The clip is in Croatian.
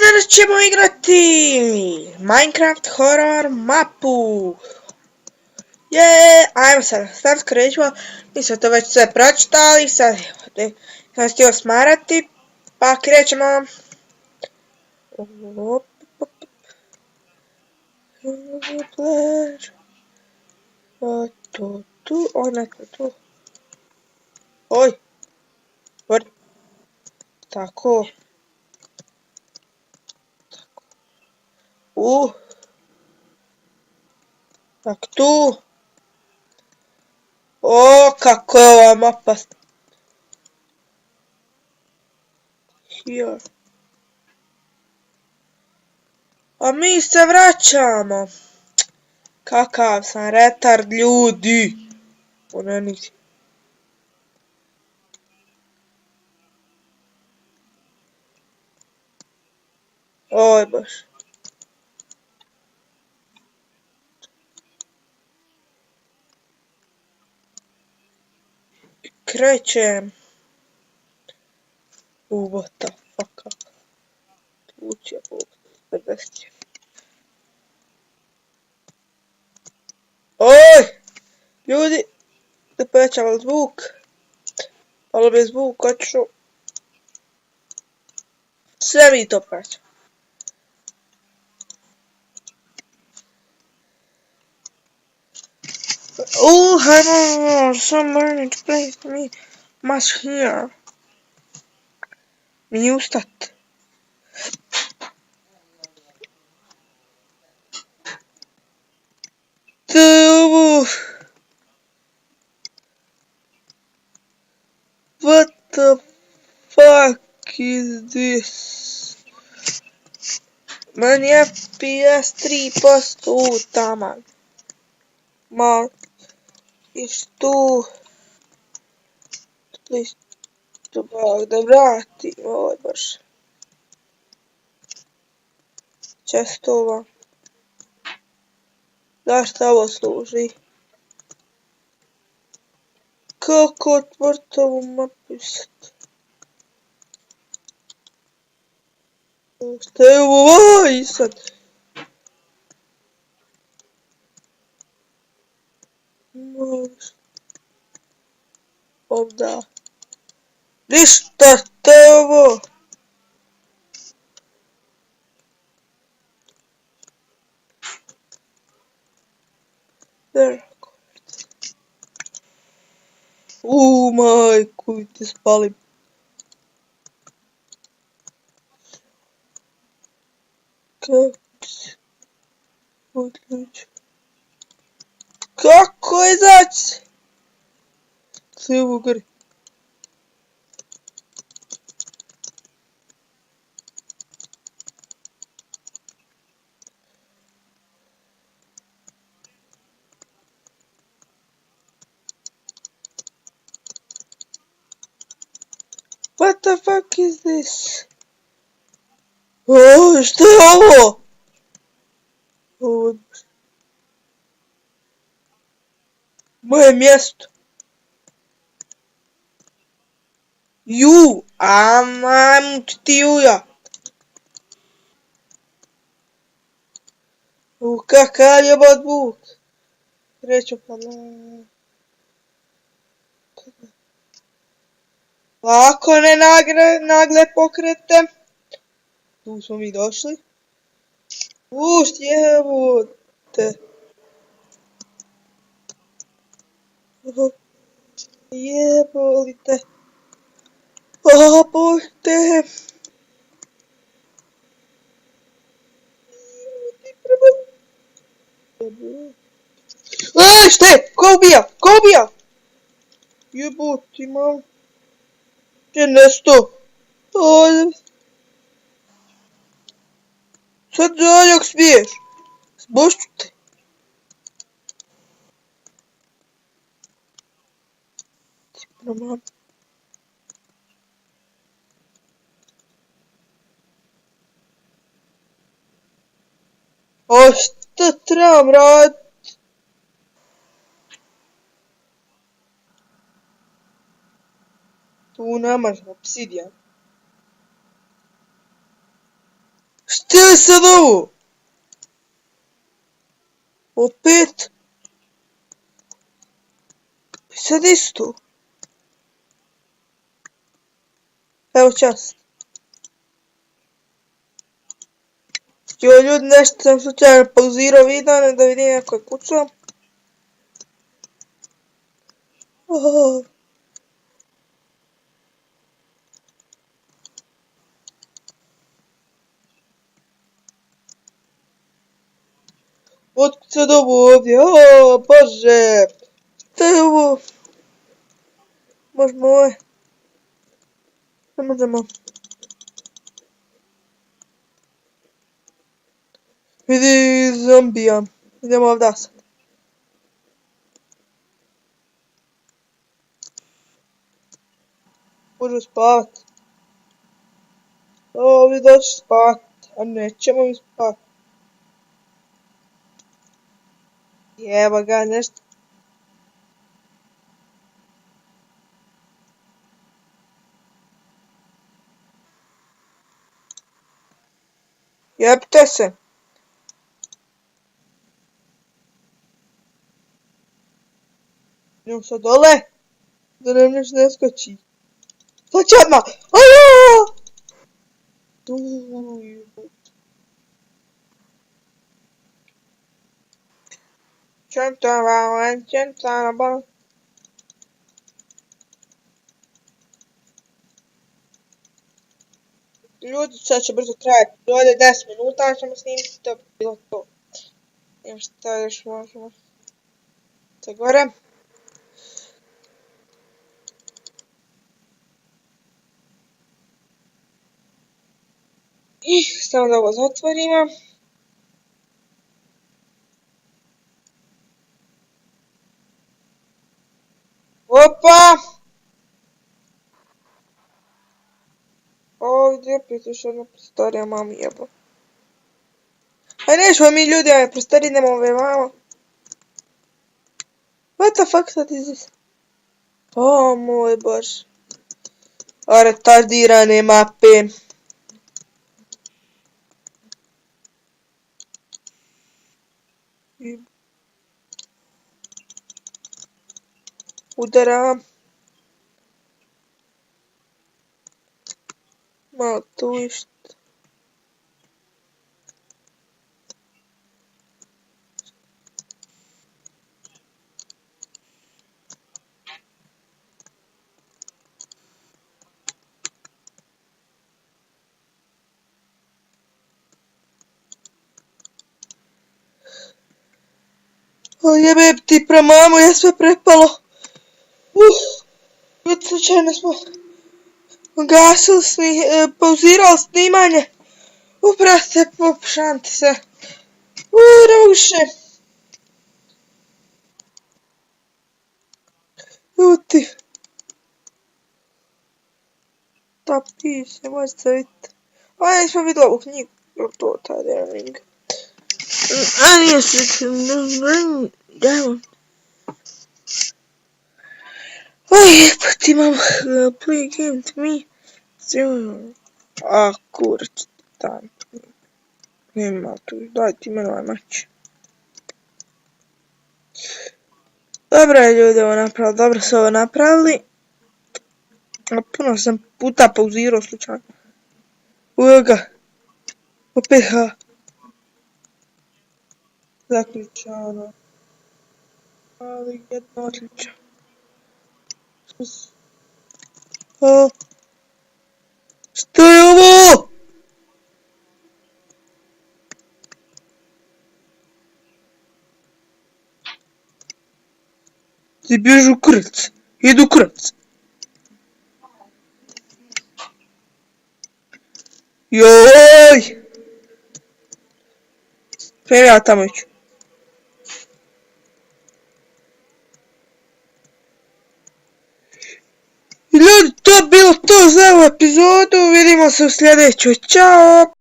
Danas ćemo igrati Minecraft horror mapu. Ajmo sad, start krećemo. Mi smo to već sve pročitali, sad sam htio smarati, pa krećemo. Tu. Oj, tako. Tak tu. O, kako je ova mapa. Here. A mi se vraćamo. Kakav sam retard, ljudi. Ona nigdje. Oj, baš. Krećem. What the fuck. Lucija Bog. 50. Oj! Ljudi! Da povećamo zvuk. Malo bi zvuk otišao. Sve mi to povećamo. Somewhere to place me must hear. Mi ustat. What the fuck is this? Meni FPS 3% taman. Mal. Isto. Please. Da vratim. Ovo baš. Čestova. Zašto ovo služi? Kako otvoriti ovu mapu sad? Šta je ovo sad? Ovda. Ništa, šta je ovo? Majku, ti spalim. Kako je izaći? Sve ovo gori. What the fuck is this? Šta je ovo? Moje mjesto. Ajmo ti juja. Kakav je bod buk. Kreću pa Lako ne nagle pokrete. Tu smo mi došli. Jebote. Jebolite. Bojte. Šta je? Ko ubija? Jeboti malo. Gdje nesto? Sad zaljak smiješ. Zbošću te. Šta trebam raditi? Tu nemaš obsidijan. Šta je sad ovo? Opet? Sad isto. Evo čast. Jo ljudi, nešto sam slučajno pauzirao video da vidim kako je kucao. Otkud sad ovo ovdje? O bože! Šta je ovo? Možemo ovo? Ne možemo. Vidi zombija. Idemo ovdje sad. Možemo spavat. O, vi doći spavat. A nećemo mi spavat. Evo ga, nešto. Jebite se. Idem sad dole. Da nam nešto ne skoči. Skoči odmah. Ajo! Čentava. Ljudi, sad će brzo trajati. Ovdje 10 minuta ćemo snimiti, to bi bilo to. Idem šta još možemo. Sa gore. I samo da ovo zatvorimo. Opa! Ovdje opet još jedna prostorija, mami jebo. Aj nećemo mi ljudi, ove prostorije idemo ove mamo. What the fuck sad is this? O moj bož. O retardirane mape. Udaram. Malo tu išto. O jebe ti premamu, je sve prepalo. Slučajno smo gasili, pauzirali snimanje. Brate, popšanti se. Ruše. Ljuti. Ta piše, možete vidjeti. A nismo vidjeli ovu knjigu. Jel to taj Ring? A nije se... Oj, pa ti imam play game to me. A, kurac, tam. Nema tu, daj ti meni ovaj mač. Dobro je ljudi ovo napravili, dobro su ovo napravili. Puno sam puta pauzirao slučajno. Ujo ga. Opet ha. Zaključano. Ali jedno odlično. Što je ovo? Ti bježu kurac. Jedu kurac. Joj! Prema ja tamo iću. Ljudi, to je bilo to za ovu epizodu. Vidimo se u sljedećoj. Ćao!